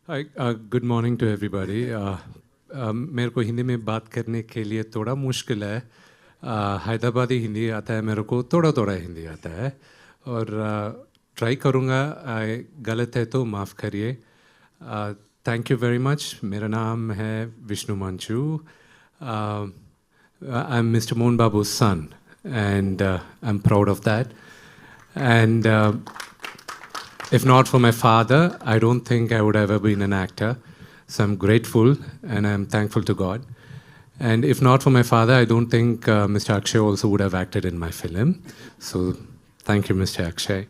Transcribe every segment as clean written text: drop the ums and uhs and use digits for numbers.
Good morning to everybody. मेरे को हिंदी में बात करने के लिए थोड़ा मुश्किल है। हैदराबादी हिंदी आता है, मेरे को थोड़ा थोड़ा हिंदी आता है और ट्राई करूँगा। गलत है तो माफ़ करिए। Thank you very much. मेरा नाम है Vishnu Manchu. I am mister Mohan Babu's son and I'm proud of that. And if not for my father, I don't think I would have ever been an actor. So I'm grateful and I'm thankful to God. And if not for my father, I don't think Mr. Akshay also would have acted in my film. So thank you, Mr. Akshay.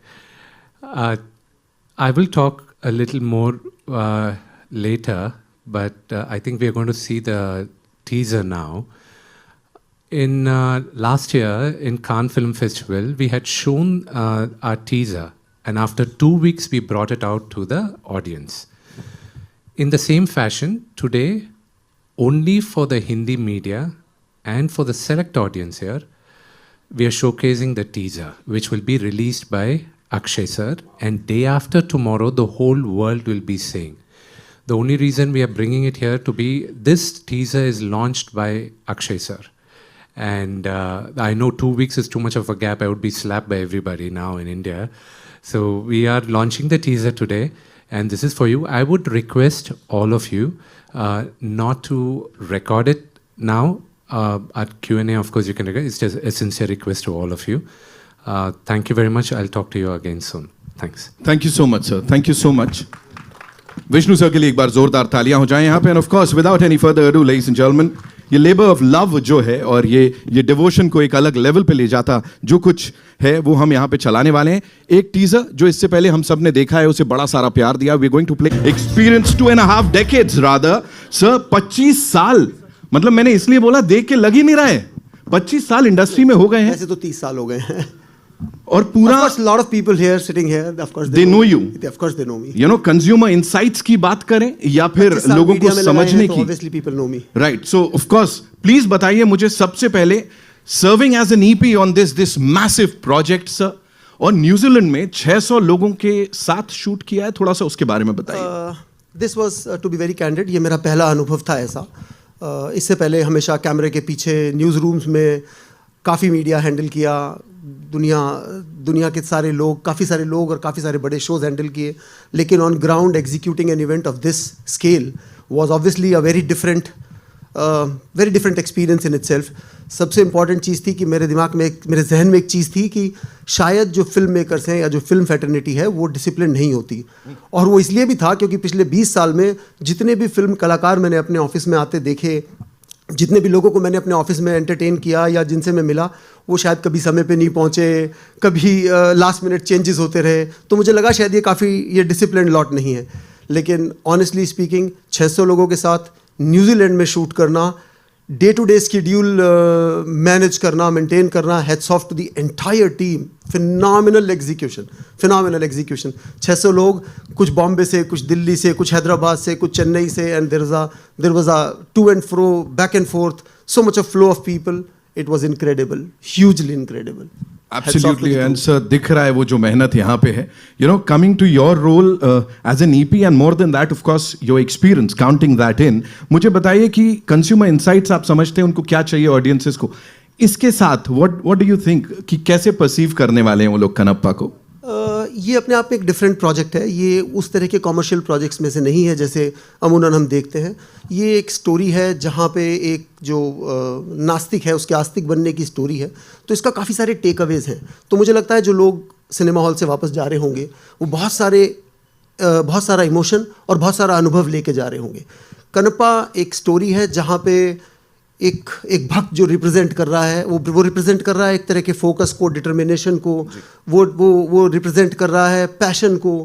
I will talk a little more later, but I think we are going to see the teaser now. In last year in Cannes Film Festival, we had shown our teaser, and after 2 weeks we brought it out to the audience. In the same fashion, today, only for the Hindi media and for the select audience here, we are showcasing the teaser, which will be released by Akshay sir, and day after tomorrow, the whole world will be seeing. The only reason we are bringing it here to be, this teaser is launched by Akshay sir. And I know 2 weeks is too much of a gap. I would be slapped by everybody now in India. So we are launching the teaser today, and this is for you. I would request all of you not to record it now. At Q&A, of course, you can record. It's just a sincere request to all of you. Thank you very much. I'll talk to you again soon. Thanks. Thank you so much, sir. Thank you so much. Vishnu sir के लिए एक बार जोरदार तालियां हो जाएं यहाँ पे। And of course without any further ado, ladies and gentleman, ये लेबर ऑफ लव जो है और ये डिवोशन को एक अलग लेवल पे ले जाता जो कुछ है वो हम यहाँ पे चलाने वाले हैं। एक टीजर जो इससे पहले हम सब ने देखा है, उसे बड़ा सारा प्यार दिया। We are going to play experience 2.5 decades rather. Sir 25 साल, मतलब मैंने इसलिए बोला देख के लग ही नहीं रहा है 25 साल इंडस्ट्री में हो गए हैं। ऐसे तो 30 साल हो गए हैं। और पूरा of course, lot of people here sitting here, of course they know you. Of course they know me. You know, consumer insights की बात करें या फिर लोगों को समझने की। Obviously people know me. Right. So of course, please बताइए मुझे सबसे पहले, serving as an EP on this massive project, sir, और न्यूजीलैंड में 600 लोगों के साथ शूट किया है, थोड़ा सा उसके बारे में बताइए। This was to be very candid, ये मेरा पहला अनुभव था ऐसा। इससे पहले हमेशा कैमरे के पीछे न्यूज़ रूम्स में काफ़ी मीडिया हैंडल किया, दुनिया के सारे लोग, काफ़ी सारे लोग और काफ़ी सारे बड़े शोज हैंडल किए, लेकिन on ground executing an event of this scale was obviously a very different experience in itself. सबसे इम्पॉर्टेंट चीज़ थी कि मेरे दिमाग में मेरे जहन में एक चीज़ थी कि शायद जो फिल्म मेकर्स हैं या जो फिल्म फैटर्निटी है वो डिसिप्लिन नहीं होती, और वो इसलिए भी था क्योंकि पिछले 20 साल में जितने भी फिल्म कलाकार मैंने अपने ऑफिस में आते देखे, जितने भी लोगों को मैंने अपने ऑफिस में एंटरटेन किया या जिनसे मैं मिला, वो शायद कभी समय पे नहीं पहुँचे, कभी लास्ट मिनट चेंजेस होते रहे, तो मुझे लगा शायद ये डिसिप्लिन लॉट नहीं है। लेकिन ऑनेस्टली स्पीकिंग 600 लोगों के साथ न्यूजीलैंड में शूट करना, day to day schedule manage करना, मेंटेन करना, heads of to the entire team, phenomenal execution. 600 लोग, कुछ बॉम्बे से, कुछ दिल्ली से, कुछ हैदराबाद से, कुछ चेन्नई से, and there was a to and fro, back and forth, so much of flow of people. It was incredible, hugely incredible. Absolutely, and sir, दिख रहा है वो जो मेहनत यहाँ पे है। You know, coming to your role as an EP and more than that, of course, your experience, counting that in, मुझे बताइए कि consumer insights आप समझते हैं उनको क्या चाहिए audiences को, इसके साथ what do you think कि कैसे perceive करने वाले हैं वो लोग कनप्पा को? ये अपने आप में एक डिफरेंट प्रोजेक्ट है। ये उस तरह के कॉमर्शियल प्रोजेक्ट्स में से नहीं है जैसे अमूमन हम देखते हैं। ये एक स्टोरी है जहाँ पे एक जो नास्तिक है उसके आस्तिक बनने की स्टोरी है, तो इसका काफ़ी सारे टेक अवेज हैं। तो मुझे लगता है जो लोग सिनेमा हॉल से वापस जा रहे होंगे वो बहुत सारा इमोशन और बहुत सारा अनुभव लेके जा रहे होंगे। कनप्पा एक स्टोरी है जहाँ पे एक भक्त जो रिप्रेजेंट कर रहा है, वो रिप्रेजेंट कर रहा है एक तरह के फोकस को, डिटर्मिनेशन को, वो रिप्रेजेंट कर रहा है पैशन को।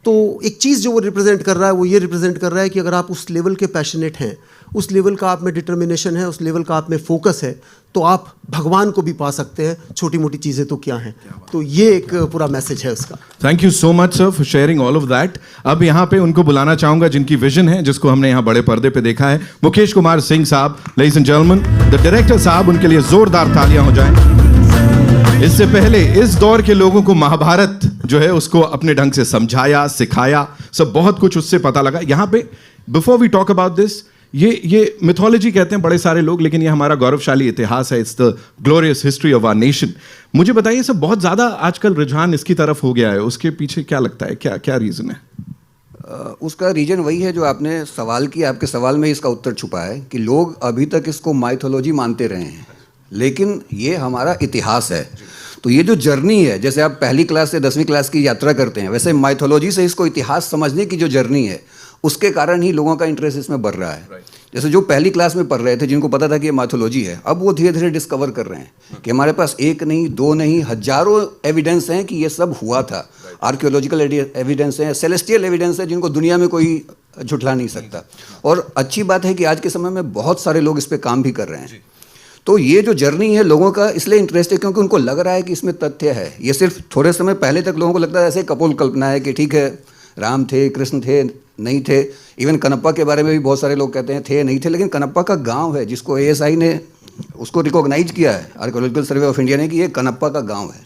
तो एक चीज़ जो वो रिप्रेजेंट कर रहा है वो ये रिप्रेजेंट कर रहा है कि अगर आप उस लेवल के पैशनेट हैं, उस लेवल का आप में डिटर्मिनेशन है, उस लेवल का आप में फोकस है, तो आप भगवान को भी पा सकते हैं। छोटी मोटी चीज़ें तो क्या हैं। तो ये एक पूरा मैसेज है उसका। Thank you so much sir for sharing all of that. अब यहाँ पे उनको बुलाना चाहूंगा जिनकी विजन है, जिसको हमने यहाँ बड़े पर्दे पे देखा है, मुकेश कुमार सिंह साहब, ladies and gentleman, the director साहब, उनके लिए जोरदार तालियां हो जाएं। इससे पहले इस दौर के लोगों को महाभारत जो है उसको अपने ढंग से समझाया, सिखाया, सब बहुत कुछ उससे पता लगा। यहाँ पे before we talk about this, ये मिथोलॉजी कहते हैं बड़े सारे लोग, लेकिन ये हमारा गौरवशाली इतिहास है। It's the glorious history of our nation. मुझे बताइए सब बहुत ज्यादा आजकल रुझान इसकी तरफ हो गया है, उसके पीछे क्या लगता है, क्या क्या रीजन है? उसका रीजन वही है जो आपने सवाल किया, आपके सवाल में इसका उत्तर छुपा है कि लोग अभी तक इसको माइथोलॉजी मानते रहे हैं, लेकिन ये हमारा इतिहास है। तो ये जो जर्नी है, जैसे आप पहली क्लास से 10वीं क्लास की यात्रा करते हैं, वैसे माइथोलॉजी से इसको इतिहास समझने की जो जर्नी है, उसके कारण ही लोगों का इंटरेस्ट इसमें बढ़ रहा है। जैसे जो पहली क्लास में पढ़ रहे थे, जिनको पता था कि ये माइथोलॉजी है, अब वो धीरे धीरे डिस्कवर कर रहे हैं कि हमारे पास एक नहीं, दो नहीं, हजारों एविडेंस हैं कि ये सब हुआ था। आर्कियोलॉजिकल एविडेंस है, सेलेस्टियल एविडेंस है, जिनको दुनिया में कोई झुठला नहीं सकता। और अच्छी बात है कि आज के समय में बहुत सारे लोग इस पर काम भी कर रहे हैं। तो ये जो जर्नी है, लोगों का इसलिए इंटरेस्ट है क्योंकि उनको लग रहा है कि इसमें तथ्य है। ये सिर्फ थोड़े समय पहले तक लोगों को लगता था ऐसे कपोल कल्पना है कि ठीक है, राम थे, कृष्ण थे, नहीं थे। इवन कनप्पा के बारे में भी बहुत सारे लोग कहते हैं थे, नहीं थे, लेकिन कनप्पा का गांव है जिसको ASI ने उसको रिकॉग्नाइज किया है, आर्कियोलॉजिकल सर्वे ऑफ इंडिया ने, कि ये कनप्पा का गांव है।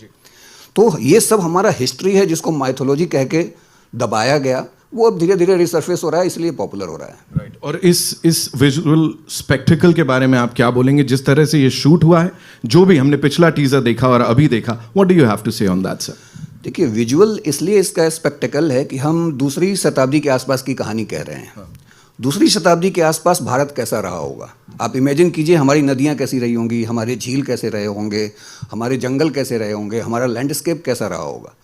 तो ये सब हमारा हिस्ट्री है जिसको माइथोलॉजी कह के दबाया गया, वो अब धीरे धीरे रिसर्फेस हो रहा है, इसलिए पॉपुलर हो रहा है। राइट। और इस विजुअल स्पेक्टिकल के बारे में आप क्या बोलेंगे, जिस तरह से ये शूट हुआ है, जो भी हमने पिछला टीजर देखा और अभी देखा, what do you have to say on that sir? देखिए, विजुअल इसलिए इसका स्पेक्टिकल है कि हम दूसरी शताब्दी के आसपास की कहानी कह रहे हैं। दूसरी शताब्दी के आसपास भारत कैसा रहा होगा, आप इमेजिन कीजिए। हमारी नदियाँ कैसी रही होंगी, हमारे झील कैसे रहे होंगे, हमारे जंगल कैसे रहे होंगे, हमारा लैंडस्केप कैसा रहा होगा।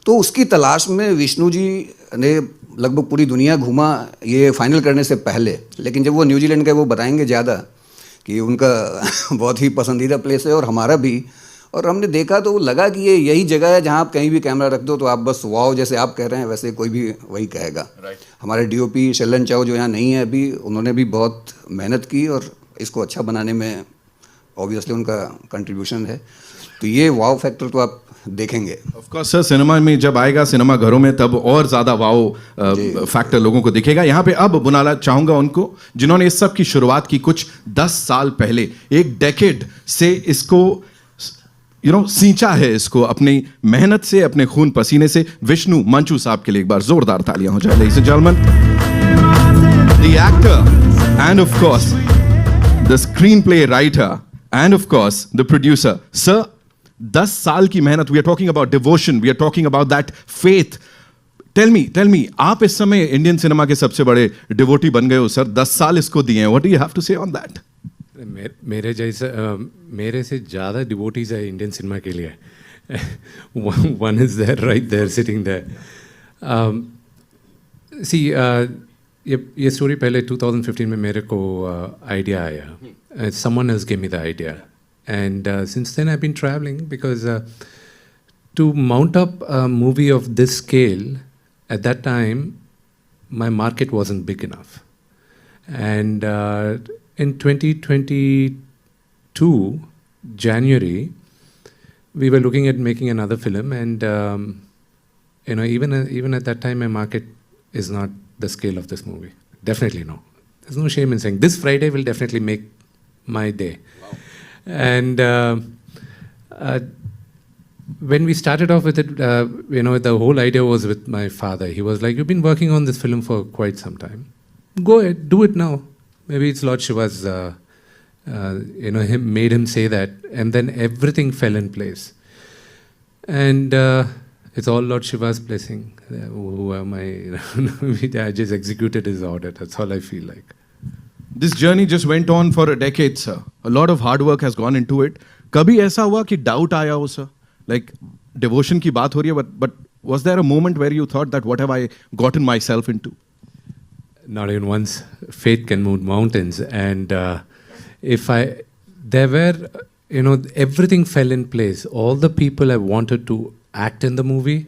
तो उसकी तलाश में विष्णु जी ने लगभग पूरी दुनिया घूमा ये फाइनल करने से पहले। लेकिन जब वो न्यूजीलैंड के, वो बताएंगे ज़्यादा कि उनका बहुत ही पसंदीदा प्लेस है और हमारा भी। और हमने देखा तो लगा कि ये यही जगह है जहाँ आप कहीं भी कैमरा रख दो तो आप बस वाओ, जैसे आप कह रहे हैं वैसे कोई भी वही कहेगा। हमारे DOP शेलन चाओ जो यहाँ नहीं है अभी, उन्होंने भी बहुत मेहनत की और इसको अच्छा बनाने में ऑब्वियसली उनका कंट्रीब्यूशन है। तो ये वाओ फैक्टर तो आप देखेंगे। ऑफ कोर्स सर, सिनेमा में जब आएगा, सिनेमा घरों में, तब और ज़्यादा वाओ फैक्टर लोगों को दिखेगा। यहाँ पे अब बुलाना चाहूँगा उनको जिन्होंने इस सब की शुरुआत की कुछ 10 साल पहले, एक डेकेड से इसको सींचा है, इसको अपनी मेहनत से, अपने खून पसीने से। विष्णु मंचू साहब के लिए एक बार जोरदार तालियां हो जाए, ladies and gentleman. The actor and of course the screen play writer and of course the producer. Sir, 10 साल की मेहनत, we are talking about devotion, we are talking about that faith. Tell me, आप इस समय Indian cinema के सबसे बड़े devotee बन गए हो सर, 10 साल इसको दिए हैं। What do you have to say on that? मेरे जैसा मेरे से ज़्यादा डिवोटीज है इंडियन सिनेमा के लिए। One is there, right there, sitting there. See, ये स्टोरी पहले 2015 में मेरे को आइडिया आया। Someone else give me the idea and since then I been travelling because to mount up a movie of this scale at that time my market wasn't big enough and in 2022 January, we were looking at making another film, and even at that time, my market is not the scale of this movie. Definitely no. There's no shame in saying this Friday will definitely make my day. Wow. And when we started off with it, the whole idea was with my father. He was like, "You've been working on this film for quite some time. Go ahead, do it now." Maybe it's Lord Shiva's, made him say that, and then everything fell in place. And it's all Lord Shiva's blessing. Who am I? I just executed his order. That's all I feel like. This journey just went on for a decade, sir. A lot of hard work has gone into it. कभी ऐसा हुआ कि doubt आया हो, sir? Like devotion की बात हो रही है, but was there a moment where you thought that what have I gotten myself into? Not even once. Faith can move mountains, and everything fell in place. All the people I wanted to act in the movie,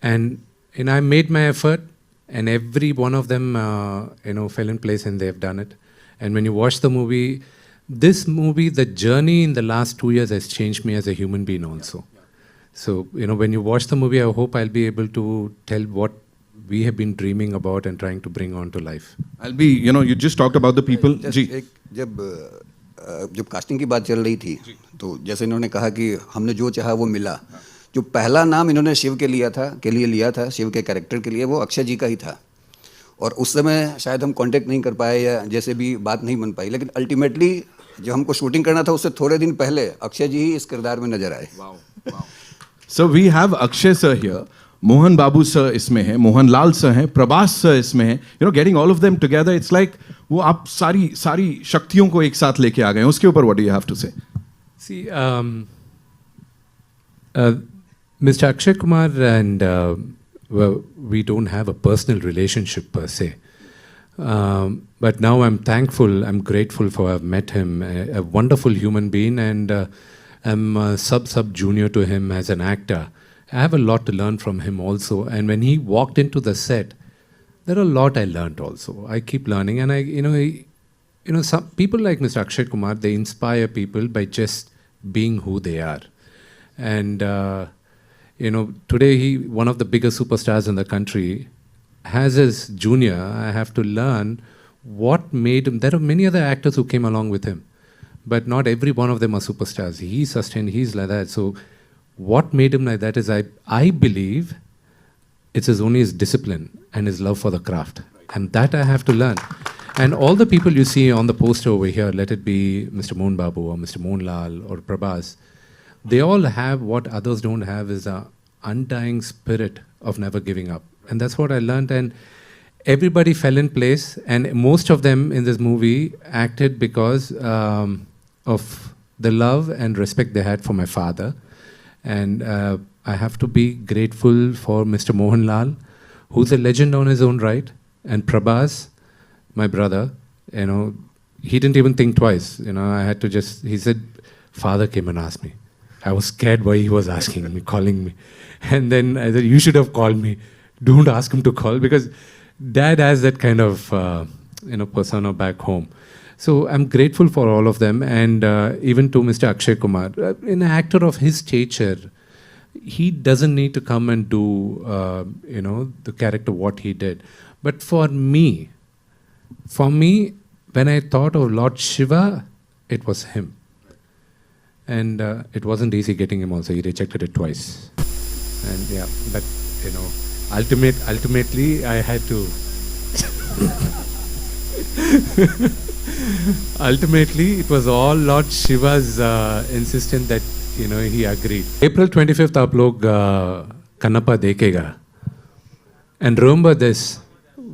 and I made my effort, and every one of them, fell in place, and they've done it. And when you watch the movie, the journey in the last 2 years has changed me as a human being also. So, when you watch the movie, I hope I'll be able to tell what we have been dreaming about and trying to bring on to life. You just talked about the people. जब जब casting की बात चल रही थी तो जैसे इन्होंने कहा कि हमने जो चाहा वो मिला, जो पहला नाम इन्होंने शिव के लिए लिया था शिव के कैरेक्टर के लिए, वो अक्षय जी का ही था। और उस समय शायद हम कांटेक्ट नहीं कर पाए या जैसे भी बात नहीं बन पाई, लेकिन अल्टीमेटली जो हमको शूटिंग करना था उससे थोड़े दिन पहले अक्षय जी ही इस किरदार में नजर आए। So we have Akshay sir here, Mohan Babu sir इसमें है, मोहन लाल सर हैं, प्रभास सर इसमें हैं, you know getting all of them together, it's like वो आप सारी शक्तियों को एक साथ लेके आ गए हैं। उसके ऊपर what do you have to say? See, Mr. Akshay Kumar and well, we don't have a personal relationship per se. But now I'm thankful, I'm grateful for I've met him, a wonderful human being, and I'm sub junior to him as an actor. I have a lot to learn from him also. And when he walked into the set, there are a lot I learned also. I keep learning, and some people like Mr. Akshay Kumar, they inspire people by just being who they are. And today one of the biggest superstars in the country, as his junior, I have to learn what made him. There are many other actors who came along with him, but not every one of them are superstars. He sustained, he's like that. So what made him like that is I believe it's only his discipline and his love for the craft. And that I have to learn. And all the people you see on the poster over here, let it be Mr. Mohan Babu or Mr. Mohan Lal or Prabhas, they all have what others don't have, is a undying spirit of never giving up. And that's what I learned. And everybody fell in place. And most of them in this movie acted because of the love and respect they had for my father. And I have to be grateful for Mr. Mohan Lal, who's a legend on his own right. And Prabhas, my brother, he didn't even think twice. I had to he said, father came and asked me. I was scared why he was asking me, calling me. And then I said, you should have called me. Don't ask him to call, because dad has that kind of, persona back home. So I'm grateful for all of them. And even to Mr. Akshay Kumar, an actor of his stature, he doesn't need to come and do, the character what he did. But for me, when I thought of Lord Shiva, it was him. And it wasn't easy getting him also. He rejected it twice. And yeah, but ultimately I had to ultimately it was all Lord Shiva's insistence that he agreed. April 25th आप लोग कन्नप्पा देखेगा. And remember this,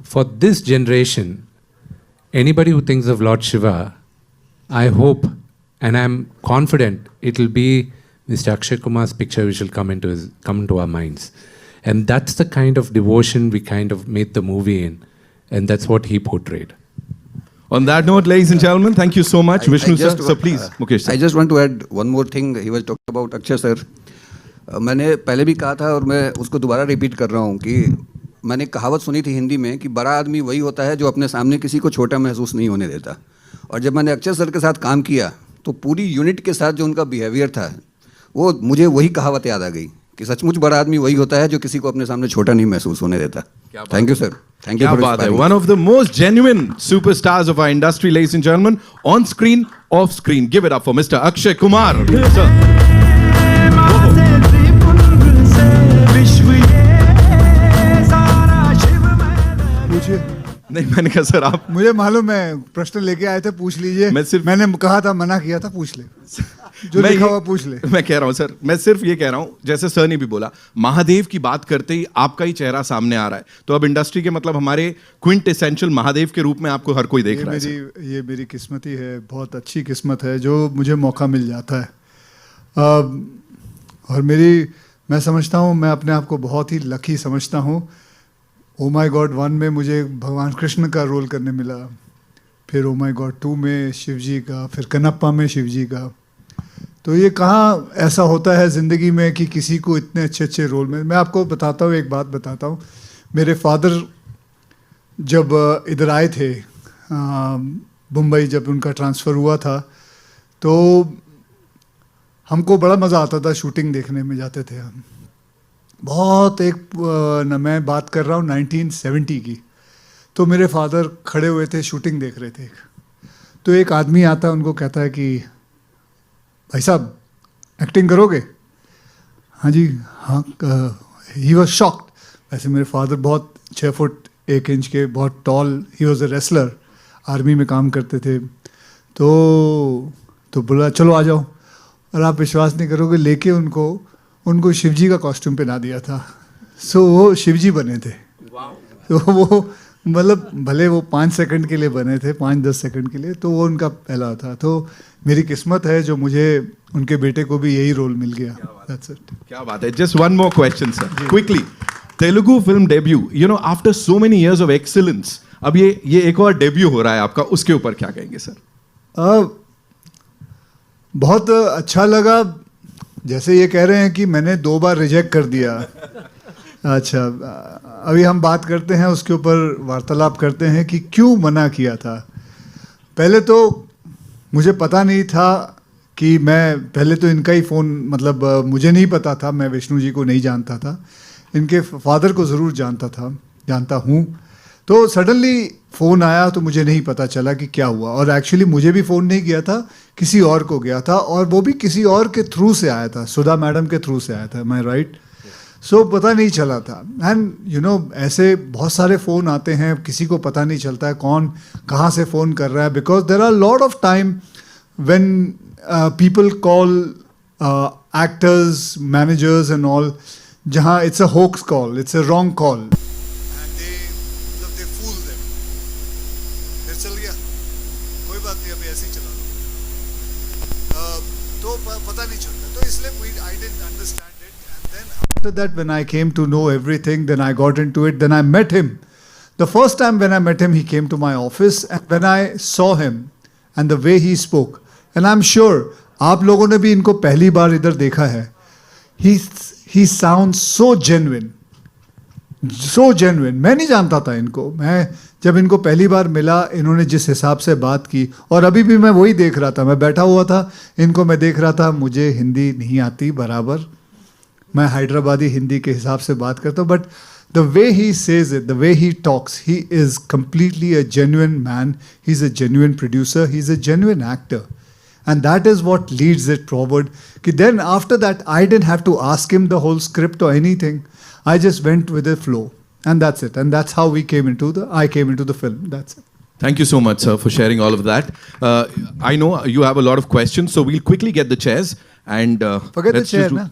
for this generation, anybody who thinks of Lord Shiva, I hope and I'm confident it will be Mr. Akshay Kumar's picture which will come into our minds. And that's the kind of devotion we kind of made the movie in. And that's what he portrayed. On that note, ladies and gentlemen, thank you so much. Vishnu sir, so please, Mukesh sir. I just want to add one more thing. He was talking about Akshay sir. मैंने पहले भी कहा था और मैं उसको दोबारा repeat कर रहा हूँ कि मैंने कहावत सुनी थी हिंदी में कि बड़ा आदमी वही होता है जो अपने सामने किसी को छोटा महसूस नहीं होने देता. और जब मैंने अक्षय सर के साथ काम किया तो पूरी यूनिट के साथ जो उनका बिहेवियर था, वो मुझे वही कहावत याद आ गई कि सचमुच बड़ा आदमी वही होता है जो किसी को अपने सामने छोटा नहीं महसूस होने देता. Thank you sir. Thank you. One of the most genuine superstars of our industry, ladies and gentlemen, on screen, off screen. Give it up for Mr. Akshay Kumar. Sir. पूछिए. नहीं, मैंने कहा सर आप, मुझे मालूम है प्रश्न लेके आए थे, पूछ लीजिए. मैंने कहा था, मना किया था, पूछ ले जो लिखा हुआ पूछ ले. मैं कह रहा हूँ सर, मैं सिर्फ ये कह रहा हूँ, जैसे सर ने भी बोला, महादेव की बात करते ही आपका ही चेहरा सामने आ रहा है. तो अब इंडस्ट्री के मतलब हमारे क्विंट एसेंशियल महादेव के रूप में आपको हर कोई देख रहा है. ये मेरी किस्मत ही है, बहुत अच्छी किस्मत है जो मुझे मौका मिल जाता है. और मैं समझता हूँ, मैं अपने आप को बहुत ही लकी समझता हूँ. ओ माई गॉड 1 में मुझे भगवान कृष्ण का रोल करने मिला, फिर ओ माई गॉड 2 में शिव जी का, फिर कन्नप्पा में शिव जी का. तो ये कहाँ ऐसा होता है ज़िंदगी में कि किसी को इतने अच्छे अच्छे रोल में. मैं आपको बताता हूँ, एक बात बताता हूँ. मेरे फादर जब इधर आए थे मुंबई, जब उनका ट्रांसफ़र हुआ था, तो हमको बड़ा मज़ा आता था शूटिंग देखने में. जाते थे हम बहुत. मैं बात कर रहा हूँ 1970 की. तो मेरे फादर खड़े हुए थे, शूटिंग देख रहे थे. तो एक आदमी आता है, उनको कहता है कि भाई साहब एक्टिंग करोगे? हाँ जी, हाँ। He was shocked. वैसे मेरे फादर बहुत 6 फुट 1 इंच के, बहुत tall, he was a wrestler, army में काम करते थे। तो बोला चलो आ जाओ, और आप विश्वास नहीं करोगे, लेके उनको शिवजी का कॉस्ट्यूम पहना दिया था। सो वो शिवजी बने थे। तो वो मतलब भले वो 5 सेकंड के लिए बने थे, 5-10 सेकंड के लिए, तो वो उनका पहला था। तो मेरी किस्मत है जो मुझे उनके बेटे को भी यही रोल मिल गया। That's it. क्या बात है। Just one more question sir, quickly. Telugu film debut, you know, after so many years of excellence, अब ये एक और डेब्यू हो रहा है आपका, उसके ऊपर क्या कहेंगे सर? बहुत अच्छा लगा। जैसे ये कह रहे हैं कि मैंने 2 बार रिजेक्ट कर दिया। अच्छा, अभी हम बात करते हैं, उसके ऊपर वार्तालाप करते हैं कि क्यों मना किया था। पहले तो मुझे पता नहीं था कि मैं, पहले तो इनका ही फ़ोन, मतलब मुझे नहीं पता था, मैं विष्णु जी को नहीं जानता था, इनके फादर को ज़रूर जानता हूँ। तो सडनली फ़ोन आया तो मुझे नहीं पता चला कि क्या हुआ। और एक्चुअली मुझे भी फ़ोन नहीं किया था, किसी और को गया था, और वो भी किसी और के थ्रू से आया था, सुधा मैडम के थ्रू से आया था। मैं राइट? सो पता नहीं चला था। एंड यू नो, ऐसे बहुत सारे फ़ोन आते हैं, किसी को पता नहीं चलता है कौन कहाँ से फ़ोन कर रहा है, because there are lot of time when people call actors, managers and all, जहाँ it's a hoax call, it's a wrong call, चल गया, कोई बात नहीं, अभी ऐसे ही चला लो, तो पता नहीं चलता। तो इसलिए I didn't understand it, and then after that when I came to know everything, then I got into it, then I met him. The first time when I met him, he came to my office, and when I saw him and the way he spoke, and I'm sure आप लोगों ने भी इनको पहली बार इधर देखा है, he sounds so genuine. So genuine. मैं नहीं जानता था इनको, मैं जब इनको पहली बार मिला, इन्होंने जिस हिसाब से बात की, और अभी भी मैं वही देख रहा था, मैं बैठा हुआ था, इनको मैं देख रहा था, मुझे हिंदी नहीं आती बराबर, मैं हैदराबादी हिंदी के हिसाब से बात करता हूँ, but the way he says it, the way he talks, he is completely a genuine man, he is a genuine producer, he is a genuine actor, and that is what leads it forward. Ki then after that, I didn't have to ask him the whole script or anything. I just went with the flow, and that's it. And that's how I came into the film. That's it. Thank you so much, sir, for sharing all of that. I know you have a lot of questions, so we'll quickly get the chairs and forget the let's chair, just do- ना?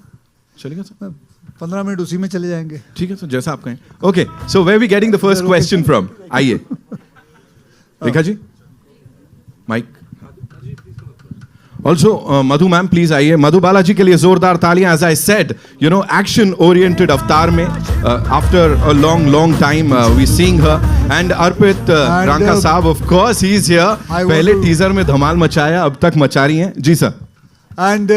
चलेगा sir? 15 minute उसी में चले जाएंगे। ठीक है sir, जैसा आप कहें। Okay, so where are we getting the first question from? आइए, Rekha ji, mic. Also, Madhu ma'am, please आइए। मधु बालाजी के लिए जोरदार तालियां। As I said, you know, action-oriented अवतार में, after a long time, we seeing her. And Arpit Ranka साहब, of course, he is here. पहले टीजर में धमाल मचाया, अब तक मचा रही हैं। जी सर। एंड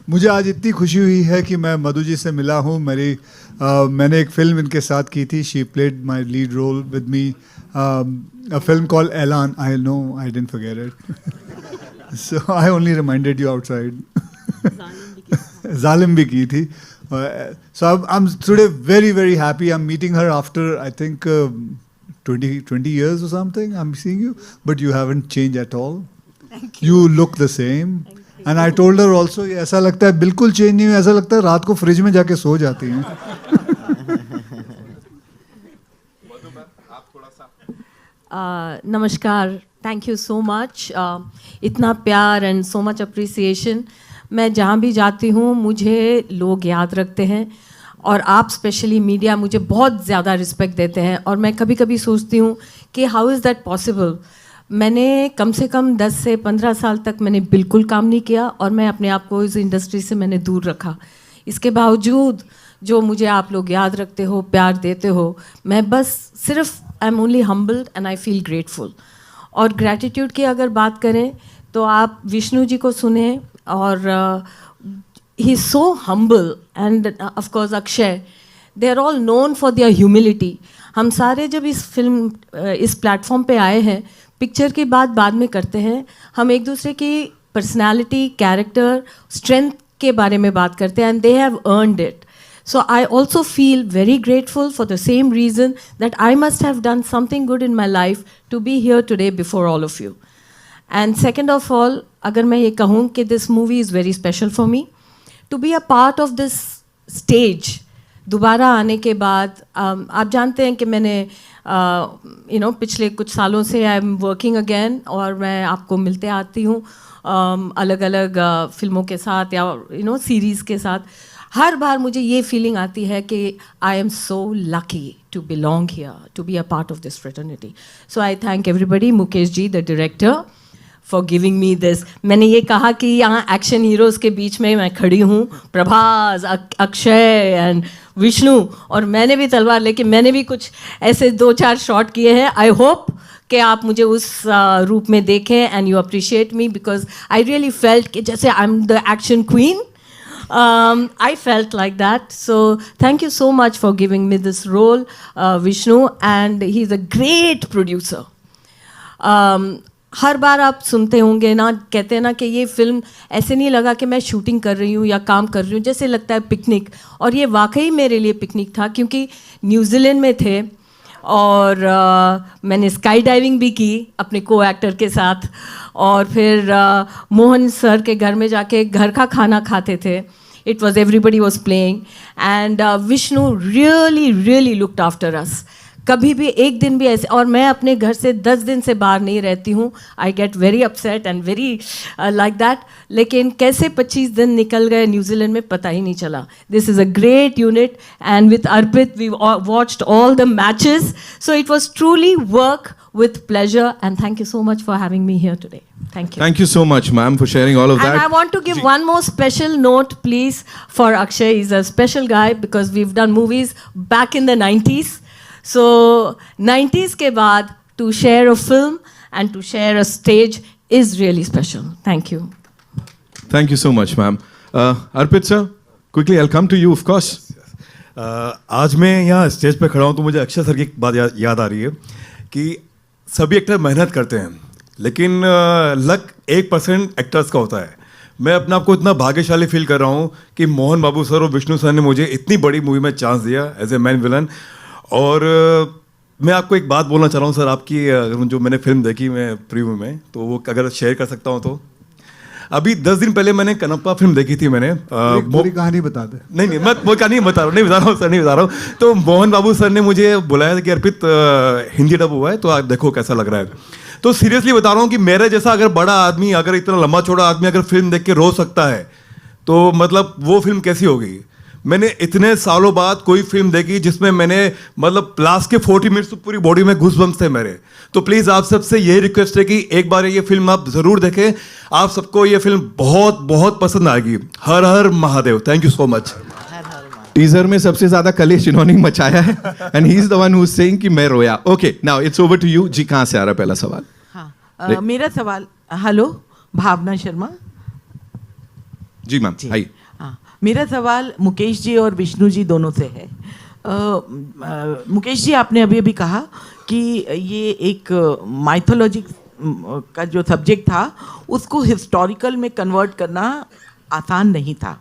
मुझे आज इतनी खुशी हुई है कि मैं मधु जी से मिला हूँ। मैंने एक फिल्म इनके साथ की थी, she played my lead role with me, a film called Elaan. I know I didn't forget it, so I only reminded you outside. Zalim bhi ki thi. So I'm today very happy. I'm meeting her after I think 20 years or something. I'm seeing you, but you haven't changed at all. Thank you. You look the same. And I told her also, ऐसा लगता है बिल्कुल change नहीं हुआ, ऐसा लगता है रात को फ्रिज में जाके सो जाती हैं। नमस्कार, थैंक यू सो मच, इतना प्यार एंड सो मच अप्रिसिएशन। मैं जहाँ भी जाती हूँ मुझे लोग याद रखते हैं, और आप स्पेशली मीडिया मुझे बहुत ज़्यादा रिस्पेक्ट देते हैं, और मैं कभी कभी सोचती हूँ कि हाउ इज़ दैट पॉसिबल। मैंने कम से कम 10 से 15 साल तक मैंने बिल्कुल काम नहीं किया, और मैं अपने आप को इस इंडस्ट्री से मैंने दूर रखा। इसके बावजूद जो मुझे आप लोग याद रखते हो, प्यार देते हो, मैं बस सिर्फ I am only humbled and I feel grateful. और ग्रैटिट्यूड की अगर बात करें तो आप विष्णु जी को सुने, और he is so humble, and of course Akshay, they are all known for their humility. हम सारे जब इस प्लेटफॉर्म पे आए हैं, पिक्चर की बात बाद में करते हैं, हम एक दूसरे की पर्सनालिटी, कैरेक्टर, स्ट्रेंथ के बारे में बात करते हैं, and they have earned it. So I also feel very grateful for the same reason that I must have done something good in my life to be here today before all of you. And second of all, अगर मैं ये कहूँ कि this movie is very special for me to be a part of this stage. दोबारा आने के बाद आप जानते हैं कि मैंने पिछले कुछ सालों से आई एम वर्किंग अगेन, और मैं आपको मिलते आती हूँ अलग अलग फिल्मों के साथ या सीरीज़ के साथ। हर बार मुझे ये फीलिंग आती है कि I am so lucky to belong here, to be a part of this fraternity. So I thank everybody, Mukesh ji the director, for giving me this. मैंने ये कहा कि यहाँ एक्शन हीरोज़ के बीच में मैं खड़ी हूँ, प्रभास, अक्षय एंड विष्णु, और मैंने भी तलवार लेके मैंने भी कुछ ऐसे 2-4 शॉट किए हैं। आई होप कि आप मुझे उस रूप में देखें and you appreciate me, because I really felt कि जैसे I am the action queen. I felt like that. So thank you so much for giving me this role, Vishnu, and he's a great producer. हर बार आप सुनते होंगे ना, कहते हैं ना कि ये फिल्म ऐसे नहीं लगा कि मैं शूटिंग कर रही हूँ या काम कर रही हूँ, जैसे लगता है पिकनिक. और ये वाकई मेरे लिए पिकनिक था, क्योंकि न्यूजीलैंड में थे और मैंने स्काई डाइविंग भी की अपने को एक्टर के साथ, और फिर मोहन सर के घर में जाके घर का खाना खाते थे. It was everybody was playing and Vishnu really looked after us. कभी भी एक दिन भी ऐसे, और मैं अपने घर से 10 दिन से बाहर नहीं रहती हूँ. I get very upset and very like that. लेकिन कैसे 25 दिन निकल गए न्यूजीलैंड में पता ही नहीं चला. This is a great unit and with Arpit we watched all the matches. So it was truly work with pleasure, and thank you so much for having me here today. Thank you. Thank you so much, ma'am, for sharing all of that. And I want to give one more special note, please, for Akshay. He's a special guy because we've done movies back in the 90s. So 90s ke baad to share a film and to share a stage is really special. Thank you. Thank you so much, ma'am. Arpit sir, quickly I'll come to you, of course. आज मैं यहाँ stage पे खड़ा हूँ तो मुझे Akshay sir की एक बात याद आ रही है कि सभी एक्टर मेहनत करते हैं, लेकिन लक 1% एक्टर्स का होता है. मैं अपने आप को इतना भाग्यशाली फील कर रहा हूँ कि मोहन बाबू सर और विष्णु सर ने मुझे इतनी बड़ी मूवी में चांस दिया एज ए मैन विलन. और मैं आपको एक बात बोलना चाह रहा हूँ सर, आपकी जो मैंने फिल्म देखी मैं प्रीव्यू में, तो वो अगर शेयर कर सकता हूँ तो. अभी 10 दिन पहले मैंने कनप्पा फिल्म देखी थी मैंने. पूरी कहानी बता दे. नहीं मैं वो कहानी नहीं बता रहा हूँ सर. तो मोहन बाबू सर ने मुझे बुलाया कि अर्पित हिंदी डब हुआ है तो आप देखो कैसा लग रहा है. तो सीरियसली बता रहा हूँ कि मेरे जैसा अगर बड़ा आदमी, अगर इतना लंबा चौड़ा आदमी अगर फिल्म देख के रो सकता है तो मतलब वो फिल्म कैसी होगी. मैंने इतने सालों बाद कोई फिल्म देखी जिसमें मैंने मतलब लास्ट के 40 मिनट्स पूरी बॉडी में घुसबम्स थे मेरे. तो प्लीज़ आप सबसे यही रिक्वेस्ट है कि एक बार ये फिल्म आप ज़रूर देखें. आप सबको ये फिल्म बहुत बहुत पसंद आएगी. Har Har Mahadev. Thank you so much. Teaser में सबसे ज्यादा कलेश इन्होंने मचाया है and he is the one who is saying कि मैं रोया. Okay, now it's over to you. जी, कहाँ से आ रहा है पहला सवाल? हाँ, मेरा सवाल. हेलो, भावना शर्मा. जी मैम, हाय. हाँ, मेरा सवाल मुकेश जी और विष्णु जी दोनों से है. मुकेश जी, आपने अभी अभी कहा कि ये एक माइथोलॉजी का जो सब्जेक्ट था उसको हिस्टोरिकल में कन्वर्ट करना आसान नहीं था.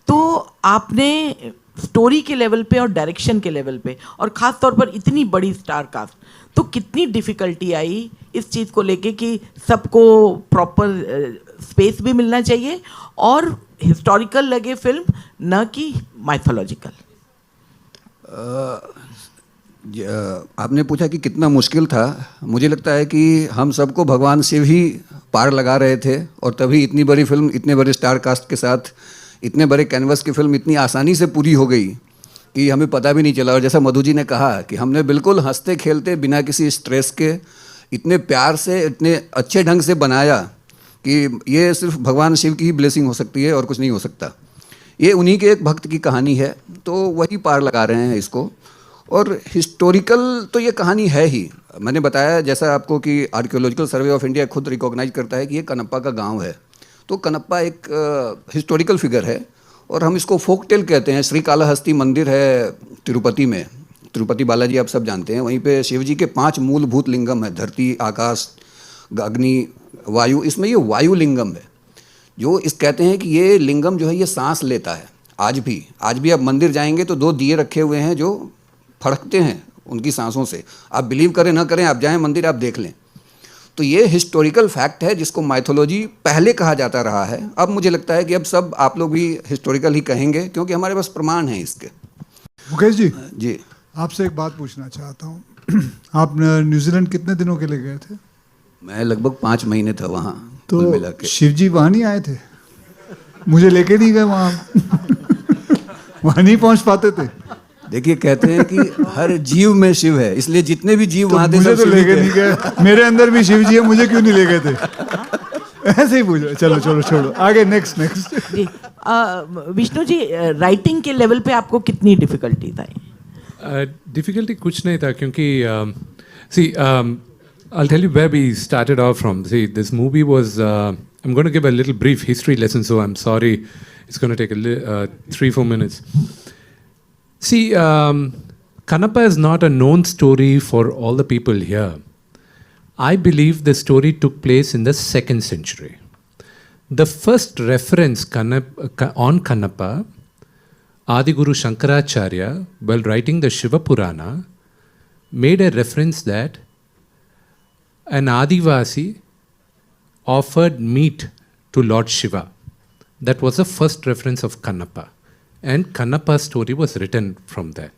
तो आपने स्टोरी के लेवल पे और डायरेक्शन के लेवल पे और ख़ास तौर पर इतनी बड़ी स्टार कास्ट, तो कितनी डिफ़िकल्टी आई इस चीज़ को लेके कि सबको प्रॉपर स्पेस भी मिलना चाहिए और हिस्टोरिकल लगे फिल्म, न कि माइथोलॉजिकल. आपने पूछा कि कितना मुश्किल था. मुझे लगता है कि हम सबको भगवान शिव ही पार लगा रहे थे, और तभी इतनी बड़ी फिल्म, इतने बड़े स्टार कास्ट के साथ, इतने बड़े कैनवस की फिल्म इतनी आसानी से पूरी हो गई कि हमें पता भी नहीं चला. और जैसा मधु जी ने कहा कि हमने बिल्कुल हंसते खेलते बिना किसी स्ट्रेस के इतने प्यार से, इतने अच्छे ढंग से बनाया कि ये सिर्फ भगवान शिव की ही ब्लेसिंग हो सकती है और कुछ नहीं हो सकता. ये उन्हीं के एक भक्त की कहानी है, तो वही पार लगा रहे हैं इसको. और हिस्टोरिकल तो ये कहानी है ही. मैंने बताया जैसा आपको कि आर्कियोलॉजिकल सर्वे ऑफ इंडिया खुद रिकॉग्नाइज करता है कि ये कनप्पा का गांव है. तो कनप्पा एक हिस्टोरिकल फिगर है, और हम इसको फोक टेल कहते हैं. श्रीकालाहस्ती मंदिर है तिरुपति में, तिरुपति बालाजी आप सब जानते हैं. वहीं पे शिव जी के 5 मूलभूत लिंगम है, धरती, आकाश, अग्नि, वायु. इसमें ये वायु लिंगम है, जो इस कहते हैं कि ये लिंगम जो है ये सांस लेता है. आज भी आप मंदिर जाएंगे तो 2 दिए रखे हुए हैं जो फड़कते हैं उनकी सांसों से. आप बिलीव करें ना करें, आप जाएं मंदिर, आप देख लें. तो ये हिस्टोरिकल फैक्ट है जिसको माइथोलॉजी पहले कहा जाता रहा है। अब मुझे लगता है कि अब सब आप लोग भी हिस्टोरिकल ही कहेंगे, क्योंकि हमारे पास प्रमाण हैं इसके। मुकेश जी, जी, आपसे एक बात पूछना चाहता हूँ। आप न्यूजीलैंड कितने दिनों के लिए गए थे? मैं लगभग 5 महीने था वहाँ तो कुल मिला के। शिव जी वहाँ नहीं आए थे? मुझे लेके नहीं गए वहाँ। वहाँ नहीं पहुँच पाते थे? देखिए, कहते हैं कि हर जीव में शिव है, इसलिए जितने भी जीव तो वहाँ थे मुझे सब तो शिव ही लेके थे। नहीं गए। मेरे अंदर भी शिव जी है, मुझे क्यों नहीं ले गए थे? ऐसे ही पूछो। चलो चलो छोड़ो, आगे next next. Ji Vishnu ji, writing के लेवल पे आपको कितनी डिफिकल्टीज आई? डिफिकल्टी कुछ नहीं था क्योंकि सी I'll tell you where we started off from. See, this movie was I'm going to give a little brief history lesson, so I'm sorry it's going to take 3-4 minutes. See, Kannappa is not a known story for all the people here. I believe the story took place in the 2nd century. The first reference on Kannappa, Adiguru Shankaracharya, while writing the Shiva Purana, made a reference that an Adivasi offered meat to Lord Shiva. That was the first reference of Kannappa. And Kannappa's story was written from there.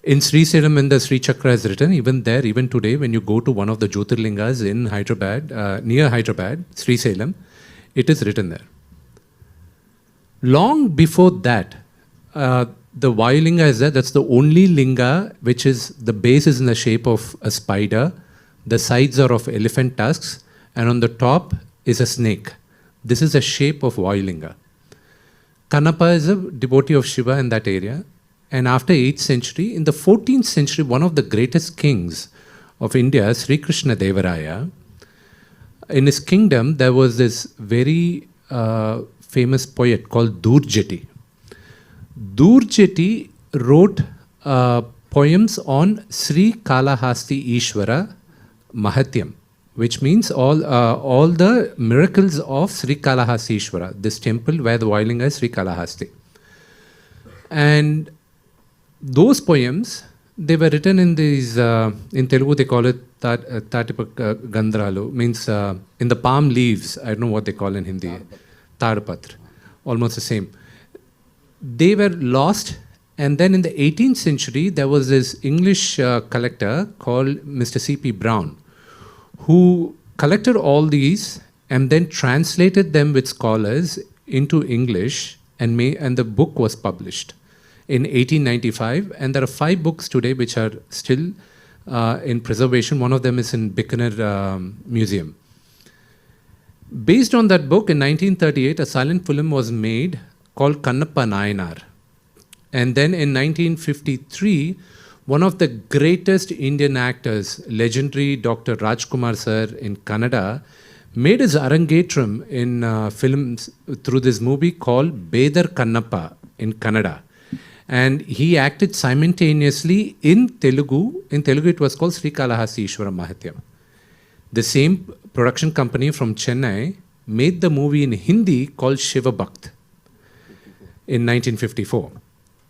In Sri Salem, when the Sri Chakra is written, even there, even today, when you go to one of the Jyotirlingas in Hyderabad, near Hyderabad, Sri Salem, it is written there. Long before that, the Vayulinga is there. That's the only linga which is, the base is in the shape of a spider, the sides are of elephant tusks, and on the top is a snake. This is the shape of Vayulinga. Kannappa is a devotee of Shiva in that area. And after 8th century, in the 14th century, one of the greatest kings of India, Sri Krishna Devaraya, in his kingdom, there was this very famous poet called Durjati. Durjati wrote poems on Sri Kalahasti Ishvara Mahatyam, which means all the miracles of Sri Kalahasti Ishvara, this temple where the Vayulinga is Sri Kalahasti. And those poems, they were written in these, in Telugu they call it Tatipa Gandralu, means in the palm leaves, I don't know what they call in Hindi, Tadpatra, almost the same. They were lost, and then in the 18th century, there was this English collector called Mr. C.P. Brown, who collected all these and then translated them with scholars into English, and the book was published in 1895. And there are 5 books today which are still in preservation. One of them is in Bikaner Museum. Based on that book, in 1938, a silent film was made called Kannappa Nayanar. And then in 1953, one of the greatest Indian actors, legendary Dr. Rajkumar sir in Kannada, made his Arangetram in films through this movie called Bedar Kannappa in Kannada. And he acted simultaneously in Telugu. In Telugu, it was called Sri Kalahasti Ishvara Mahatyam. The same production company from Chennai made the movie in Hindi called Shiva Bhakt in 1954.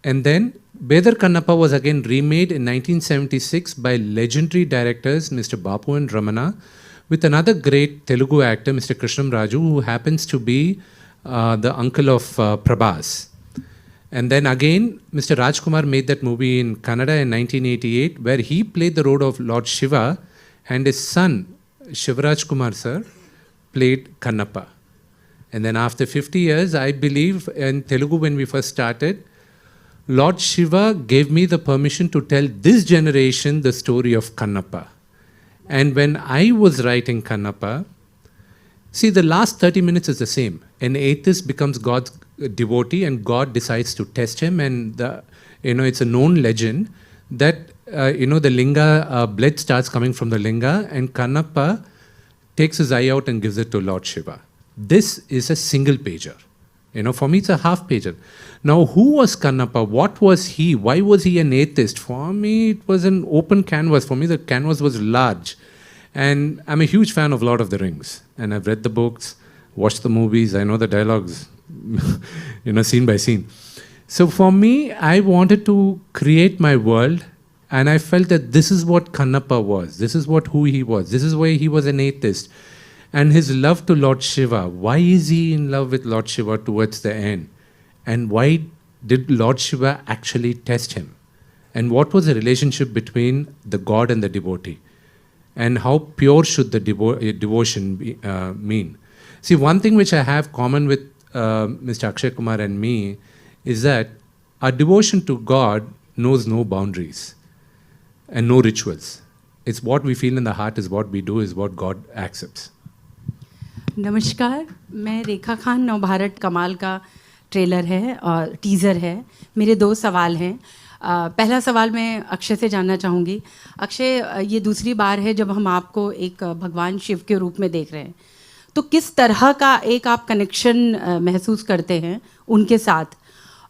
And then Bedar Kannappa was again remade in 1976 by legendary directors Mr. Bapu and Ramana with another great Telugu actor, Mr. Krishnam Raju, who happens to be the uncle of Prabhas. And then again, Mr. Rajkumar made that movie in Kannada in 1988, where he played the role of Lord Shiva, and his son, Shivaraj Kumar sir, played Kannappa. And then after 50 years, I believe in Telugu when we first started, Lord Shiva gave me the permission to tell this generation the story of Kannappa. And when I was writing Kannappa, see, the last 30 minutes is the same. An atheist becomes God's devotee and God decides to test him, and it's a known legend that the linga, blood starts coming from the linga, and Kannappa takes his eye out and gives it to Lord Shiva. This is a single pager. For me, it's a half pager. Now, who was Kannappa? What was he? Why was he an atheist? For me, it was an open canvas. For me, the canvas was large. And I'm a huge fan of Lord of the Rings. And I've read the books, watched the movies. I know the dialogues, scene by scene. So for me, I wanted to create my world. And I felt that this is what Kannappa was. This is what who he was. This is why he was an atheist. And his love to Lord Shiva. Why is he in love with Lord Shiva towards the end? And why did Lord Shiva actually test him? And what was the relationship between the god and the devotee? And how pure should the devotion mean? See, one thing which I have common with Mr. Akshay Kumar and me is that our devotion to God knows no boundaries and no rituals. It's what we feel in the heart, is what we do, is what God accepts. नमस्कार, मैं रेखा खान, नवभारत कमाल का trailer है और teaser है। मेरे 2 सवाल हैं। पहला सवाल मैं अक्षय से जानना चाहूँगी। अक्षय, ये दूसरी बार है जब हम आपको एक भगवान शिव के रूप में देख रहे हैं, तो किस तरह का एक आप कनेक्शन महसूस करते हैं उनके साथ?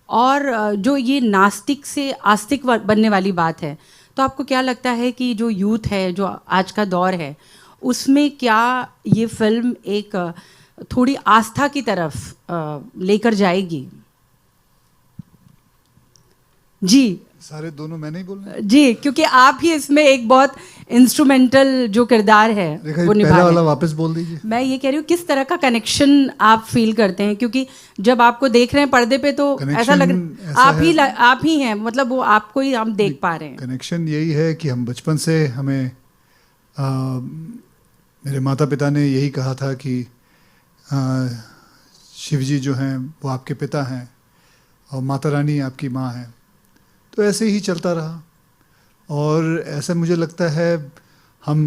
और जो ये नास्तिक से आस्तिक बनने वाली बात है, तो आपको क्या लगता है कि जो यूथ है, जो आज का दौर है, उसमें क्या ये फिल्म एक थोड़ी आस्था की तरफ लेकर जाएगी? जी सारे दोनों मैं नहीं बोल रहा जी, क्योंकि आप ही इसमें एक बहुत इंस्ट्रूमेंटल जो किरदार है वो निभा पहला रहे वाला हैं। वापस बोल दीजिए। मैं ये कह रही हूँ, किस तरह का कनेक्शन आप फील करते हैं? क्योंकि जब आपको देख रहे हैं पर्दे पे तो ऐसा लग आप ही हैं, मतलब वो आपको ही हम देख पा रहे हैं। कनेक्शन यही है कि हम बचपन से हमें मेरे माता पिता ने यही कहा था कि शिव जी जो हैं वो आपके पिता हैं और माता रानी आपकी माँ है। तो ऐसे ही चलता रहा और ऐसा मुझे लगता है हम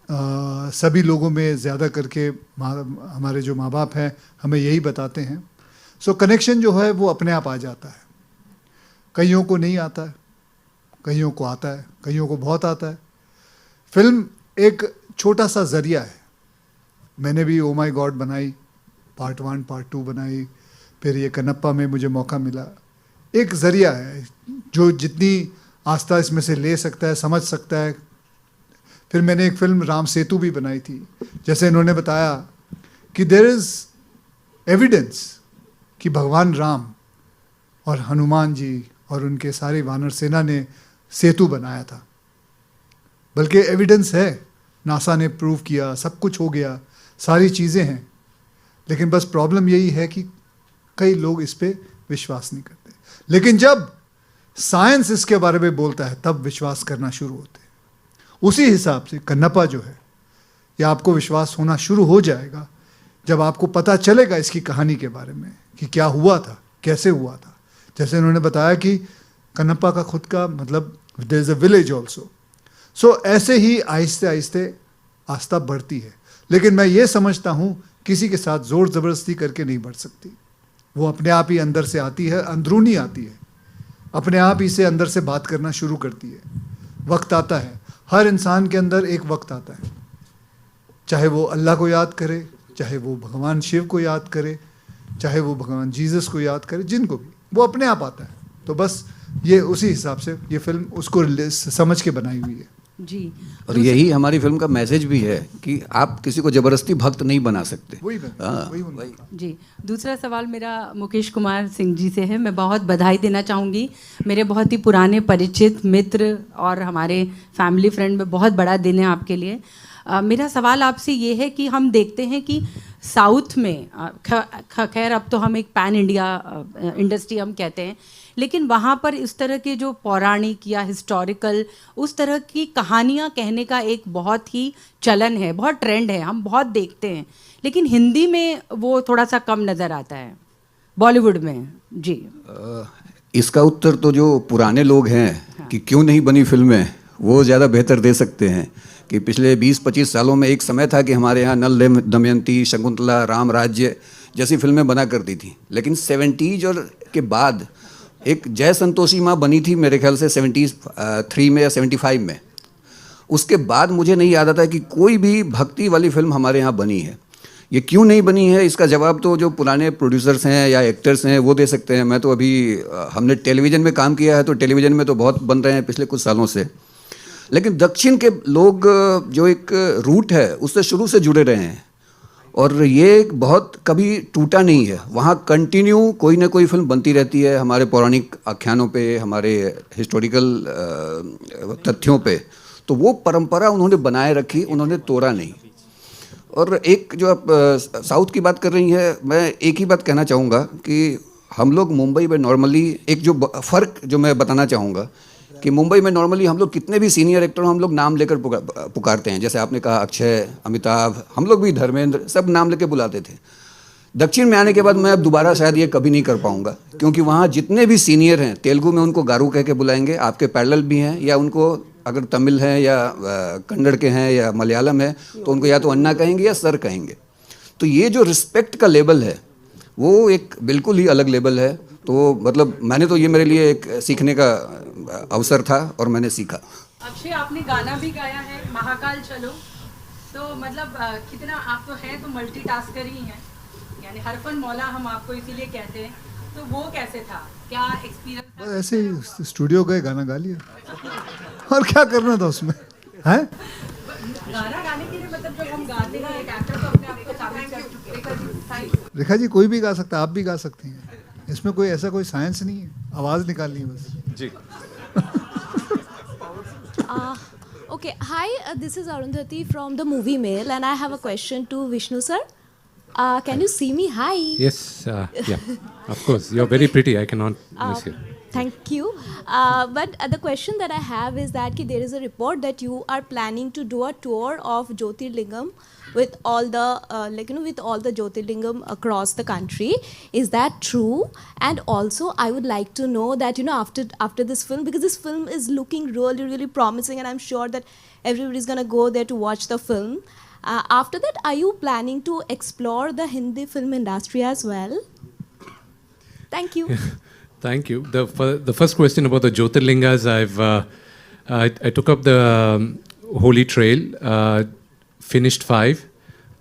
सभी लोगों में ज़्यादा करके हमारे जो माँ बाप हैं हमें यही बताते हैं। सो कनेक्शन जो है वो अपने आप आ जाता है। कईयों को नहीं आता है, कईयों को आता है, कईयों को बहुत आता है। फिल्म एक छोटा सा ज़रिया है। मैंने भी ओ माई गॉड बनाई, पार्ट 1 पार्ट 2 बनाई, फिर ये कन्नप्पा में मुझे मौका मिला। एक ज़रिया है जो जितनी आस्था इसमें से ले सकता है, समझ सकता है। फिर मैंने एक फिल्म राम सेतु भी बनाई थी। जैसे इन्होंने बताया कि देयर इज़ एविडेंस कि भगवान राम और हनुमान जी और उनके सारे वानर सेना ने सेतु बनाया था। बल्कि एविडेंस है, नासा ने प्रूव किया, सब कुछ हो गया, सारी चीज़ें हैं। लेकिन बस प्रॉब्लम यही है कि कई लोग इस पर विश्वास नहीं करते। लेकिन जब साइंस इसके बारे में बोलता है तब विश्वास करना शुरू होते हैं। उसी हिसाब से कन्नप्पा जो है, ये आपको विश्वास होना शुरू हो जाएगा जब आपको पता चलेगा इसकी कहानी के बारे में कि क्या हुआ था, कैसे हुआ था। जैसे उन्होंने बताया कि कन्नप्पा का खुद का मतलब there is a village also. So ऐसे ही आहिस्ते आहिस्ते आस्था बढ़ती है। लेकिन मैं ये समझता हूँ किसी के साथ ज़ोर ज़बरदस्ती करके नहीं बढ़ सकती। वो अपने आप ही अंदर से आती है, अंदरूनी आती है, अपने आप ही से अंदर से बात करना शुरू करती है। वक्त आता है, हर इंसान के अंदर एक वक्त आता है, चाहे वो अल्लाह को याद करे, चाहे वो भगवान शिव को याद करे, चाहे वो भगवान जीसस को याद करे, जिनको भी, वो अपने आप आता है। तो बस ये उसी हिसाब से ये फिल्म उसको समझ के बनाई हुई है। जी, और यही हमारी फिल्म का मैसेज भी है कि आप किसी को जबरदस्ती भक्त नहीं बना सकते। वही जी, दूसरा सवाल मेरा मुकेश कुमार सिंह जी से है। मैं बहुत बधाई देना चाहूँगी। मेरे बहुत ही पुराने परिचित मित्र और हमारे फैमिली फ्रेंड में बहुत बड़ा दिन है आपके लिए। मेरा सवाल आपसे ये है कि हम देखते हैं कि साउथ में खैर अब तो हम एक पैन इंडिया इंडस्ट्री हम कहते हैं, लेकिन वहाँ पर इस तरह के जो पौराणिक या हिस्टोरिकल उस तरह की कहानियाँ कहने का एक बहुत ही चलन है, बहुत ट्रेंड है, हम बहुत देखते हैं। लेकिन हिंदी में वो थोड़ा सा कम नज़र आता है, बॉलीवुड में। जी, इसका उत्तर तो जो पुराने लोग हैं कि क्यों नहीं बनी फिल्में, वो ज़्यादा बेहतर दे सकते हैं। कि पिछले 20-25 सालों में एक समय था कि हमारे यहाँ नल दमयंती, शकुंतला, राम राज्य जैसी फिल्में बना करती थी। लेकिन 70s और के बाद एक जय संतोषी माँ बनी थी मेरे ख्याल से 73 में या 75 में। उसके बाद मुझे नहीं याद आता कि कोई भी भक्ति वाली फिल्म हमारे यहाँ बनी है। ये क्यों नहीं बनी है, इसका जवाब तो जो पुराने प्रोड्यूसर्स हैं या एक्टर्स हैं वो दे सकते हैं। मैं तो अभी हमने टेलीविज़न में काम किया है, तो टेलीविज़न में तो बहुत बन रहे हैं पिछले कुछ सालों से। लेकिन दक्षिण के लोग जो एक रूट है उससे शुरू से जुड़े रहे हैं और ये बहुत कभी टूटा नहीं है। वहाँ कंटिन्यू कोई ना कोई फिल्म बनती रहती है हमारे पौराणिक आख्यानों पे, हमारे हिस्टोरिकल तथ्यों पे। तो वो परंपरा उन्होंने बनाए रखी, उन्होंने तोड़ा नहीं। और एक जो आप साउथ की बात कर रही हैं, मैं एक ही बात कहना चाहूँगा कि हम लोग मुंबई में नॉर्मली एक जो फ़र्क जो मैं बताना चाहूँगा कि मुंबई में नॉर्मली हम लोग कितने भी सीनियर एक्टर हम लोग नाम लेकर पुकारते हैं। जैसे आपने कहा अक्षय, अमिताभ, हम लोग भी धर्मेंद्र, सब नाम लेके बुलाते थे। दक्षिण में आने के बाद मैं अब दोबारा शायद ये कभी नहीं कर पाऊँगा, क्योंकि वहाँ जितने भी सीनियर हैं तेलुगु में उनको गारू कह के बुलाएंगे, आपके पैरेलल भी हैं, या उनको अगर तमिल हैं या कन्नड़ के हैं या मलयालम है तो उनको या तो अन्ना कहेंगे या सर कहेंगे। तो ये जो रिस्पेक्ट का लेवल है वो एक बिल्कुल ही अलग लेवल है। तो मतलब मैंने तो ये मेरे लिए एक सीखने का अवसर था और मैंने सीखा। अक्षय, आपने गाना भी गाया है महाकाल चलो, तो मतलब कितना आप तो हैं तो मल्टीटास्कर ही हैं, यानी हरफन मौला हम आपको इसीलिए कहते हैं। तो वो कैसे था, क्या एक्सपीरियंस था? बस ऐसे ही स्टूडियो गए, गाना गा लिया और क्या करना था उसमें, हैं? गाना गाने के लिए मतलब जब हम गाते हैं एक एक्टर तो अपने आप को साबित कर चुके हैं। रेखा जी कोई भी गा सकता है, आप भी गा सकती हैं, इसमें कोई ऐसा कोई साइंस नहीं है, आवाज़ निकालनी है बस। जी Okay, hi, this is Arundhati from the Movie Mail, and I have a question to Vishnu sir. Can you see me? Hi. Yes, yeah, of course. You're very pretty. I cannot miss you. Thank you. But the question that I have is that there is a report that you are planning to do a tour of Jyotirlingam with all the with all the Jyotirlingam across the country. Is that true? And also, I would like to know that after this film, because this film is looking really really promising, and I'm sure that everybody is gonna go there to watch the film. After that, are you planning to explore the Hindi film industry as well? Thank you. Thank you. The first question about the Jyotirlingas, I took up the Holy Trail, finished 5.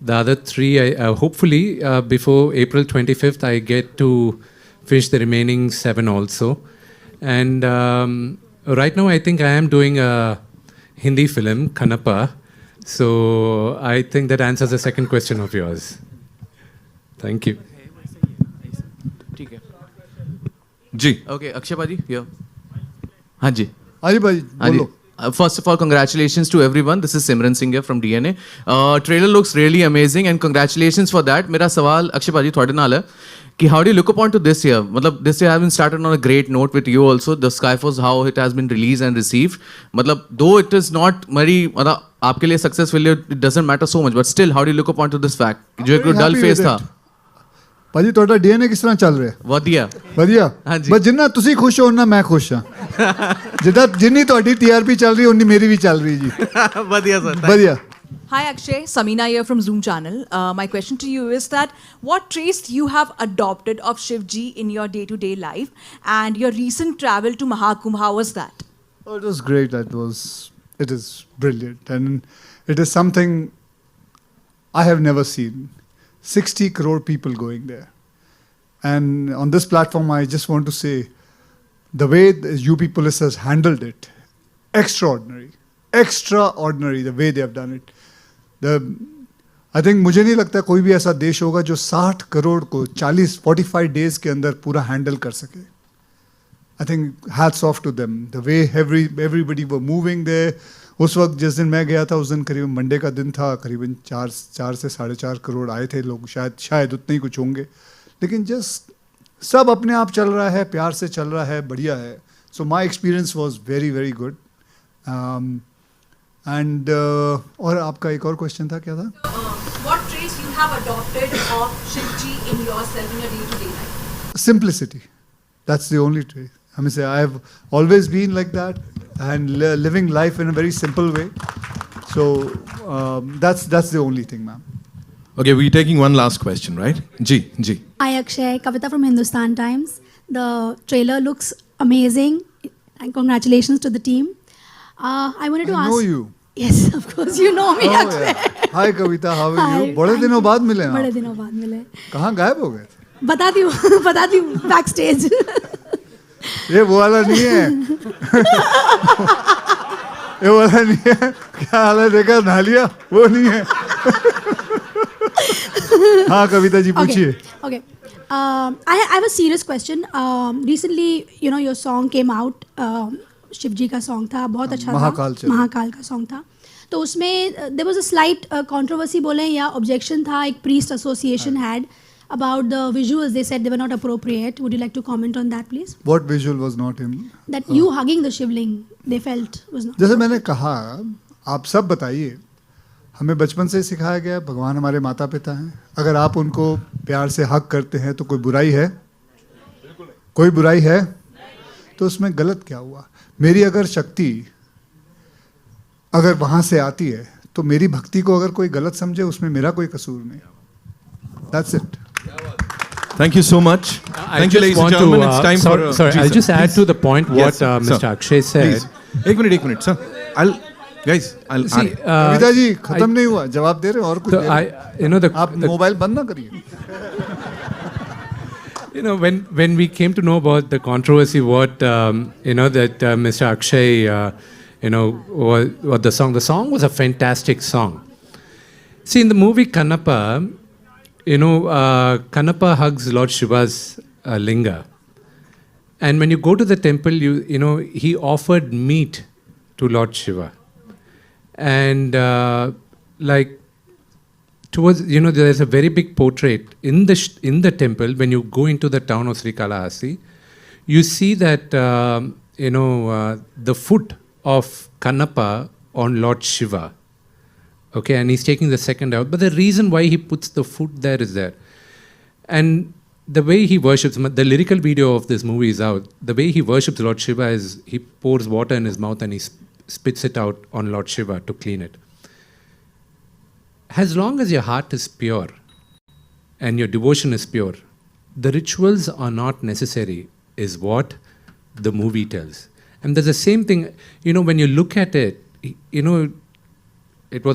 The other 3, hopefully before April 25th, I get to finish the remaining 7 also. And right now, I think I am doing a Hindi film, Kanapa. So I think that answers the second question of yours. Thank you. ठीक है जी okay Akshay भाजी here हाँ जी अरे भाई बोलो। First of all, congratulations to everyone. This is Simran Singh here from DNA. Trailer looks really amazing and congratulations for that. मेरा सवाल अक्षय भाजी थोड़े नाल है कि how do you look upon to this year? मतलब this year has been started on a great note with you also. The Skyforce, how it has been released and received. मतलब though it is not very मतलब आपके लिए success failure it doesn't matter so much, but still how do you look upon to this fact? जो एक dull phase था। ਭਾਜੀ ਤੁਹਾਡਾ DNA ਕਿਸ ਤਰ੍ਹਾਂ ਚੱਲ ਰਿਹਾ? ਵਧੀਆ ਵਧੀਆ ਹਾਂਜੀ। ਬਸ ਜਿੰਨਾ ਤੁਸੀਂ ਖੁਸ਼ ਹੋ ਉਹਨਾਂ ਮੈਂ ਖੁਸ਼ ਹਾਂ। ਜਿੰਨੀ ਤੁਹਾਡੀ ਟੀਆਰਪੀ ਚੱਲ ਰਹੀ ਉਨੀ ਮੇਰੀ ਵੀ ਚੱਲ ਰਹੀ ਜੀ। ਵਧੀਆ ਸਰ ਵਧੀਆ। Hi Akshay, Samina here from Zoom channel. My question to you is that what traits you have adopted of Shivji in your day-to-day life, and your recent travel to Mahakumbh, how was that? Oh, it was great. It is brilliant, and it is something I have never seen. 60 crore people going there. And on this platform, I just want to say, the way the UP police has handled it, extraordinary, the way they have done it. I think मुझे नहीं लगता कोई भी ऐसा देश होगा जो 60 करोड़ को 45 days के अंदर पूरा हैंडल कर सके. I think hats off to them. The way everybody were moving there. उस वक्त जिस दिन मैं गया था उस दिन करीबन मंडे का दिन था, करीबन 4 से 4.5 करोड़ आए थे लोग, शायद उतने ही कुछ होंगे, लेकिन जस्ट सब अपने आप चल रहा है, प्यार से चल रहा है, बढ़िया है. So my experience was very very good. And और आपका एक और क्वेश्चन था, क्या था? What traits you have adopted of Shivji in yourself in your day-to-day life? Simplicity. That's the only trait. I mean, I have always been like that and living life in a very simple way. So that's the only thing, ma'am. Okay, we're taking one last question, right? Ji. Hi Akshay, Kavita from Hindustan Times. The trailer looks amazing and congratulations to the team. I wanted to ask. I know you. Yes, of course you know me, Akshay. Yeah. Hi Kavita, how are you? बड़े दिनों बाद मिले हैं. बड़े दिनों बाद मिले. कहाँ गायब हो गए थे? बताती हूँ backstage. ये वो वाला नहीं है. ये वाला नहीं है. क्या हाल है, देखा नहा लिया? वो नहीं है. हाँ कविता जी पूछिए. Okay. I have a serious question. Recently, your song came out. Shiv जी का सॉन्ग था, बहुत अच्छा था. महाकाल का सॉन्ग था. तो उसमें there was a slight controversy बोले या objection था. एक priest association had about the visuals. They said they were not appropriate. Would you like to comment on that, please? What visual was not in? That you hugging the Shivling, they felt was not. जैसे मैंने कहा, आप सब बताइए. हमें बचपन से सिखाया गया भगवान हमारे माता पिता हैं. अगर आप उनको प्यार से हक करते हैं तो कोई बुराई है? कोई बुराई है? तो उसमें गलत क्या हुआ? मेरी अगर शक्ति अगर वहां से आती है तो मेरी भक्ति को अगर कोई गलत समझे उसमें मेरा कोई कसूर नहीं. That's it. Thank you so much. Thank you, ladies and gentlemen. It's time for. Sorry, I'll just add to the point what Mr. Akshay said. एक minute sir. I'll see. Kavita ji खत्म नहीं हुआ, जवाब दे रहे हैं और कुछ. आप मोबाइल बंद ना करिए. When we came to know about the controversy, that Mr. Akshay, what the song was a fantastic song. See, in the movie Kannappa, Kannappa hugs Lord Shiva's linga, and when you go to the temple, he offered meat to Lord Shiva, and towards there's a very big portrait in the temple. When you go into the town of Srikalahasti, you see that the foot of Kannappa on Lord Shiva. Okay, and he's taking the second out. But the reason why he puts the foot there is there, and the way he worships, the lyrical video of this movie is out. The way he worships Lord Shiva is he pours water in his mouth and he spits it out on Lord Shiva to clean it. As long as your heart is pure and your devotion is pure, the rituals are not necessary, is what the movie tells. And there's the same thing, when you look at it,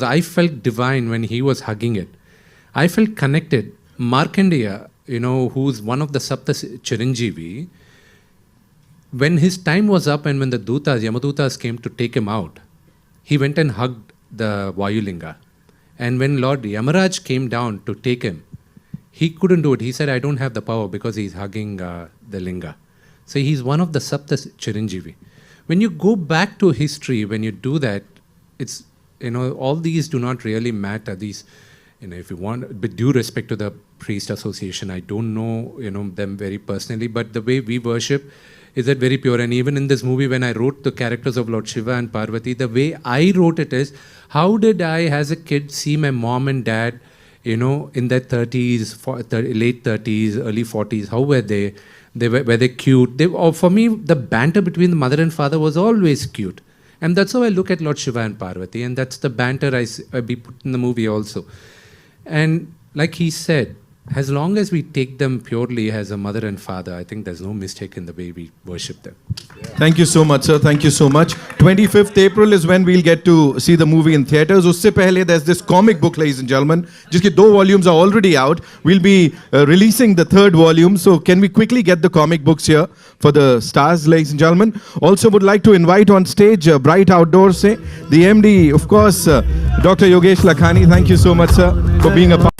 I felt divine when he was hugging it. I felt connected. Markandeya, who's one of the Sapta Chiranjeevi, when his time was up and when the Yamadutas came to take him out, he went and hugged the Vayulinga. And when Lord Yamaraj came down to take him, he couldn't do it. He said, I don't have the power because he's hugging the linga. So he's one of the Sapta Chiranjeevi. When you go back to history, when you do that, it's, all these do not really matter. These, if you want, with due respect to the priest association, I don't know, them very personally, but the way we worship is that very pure. And even in this movie, when I wrote the characters of Lord Shiva and Parvati, the way I wrote it is, how did I, as a kid, see my mom and dad, in their 30s, late 30s, early 40s? How were they? Were they cute? For me, the banter between the mother and father was always cute. And that's how I look at Lord Shiva and Parvati. And that's the banter I be put in the movie also. And like he said, as long as we take them purely as a mother and father, I think there's no mistake in the way we worship them. Thank you so much, sir. Thank you so much. 25th April is when we'll get to see the movie in theaters. Usse pehle, there's this comic book, ladies and gentlemen. Jiske 2 volumes are already out. We'll be releasing the 3rd volume. So can we quickly get the comic books here for the stars, ladies and gentlemen? Also would like to invite on stage Bright Outdoors, the MD, of course, Dr. Yogesh Lakhani. Thank you so much, sir, for being a part.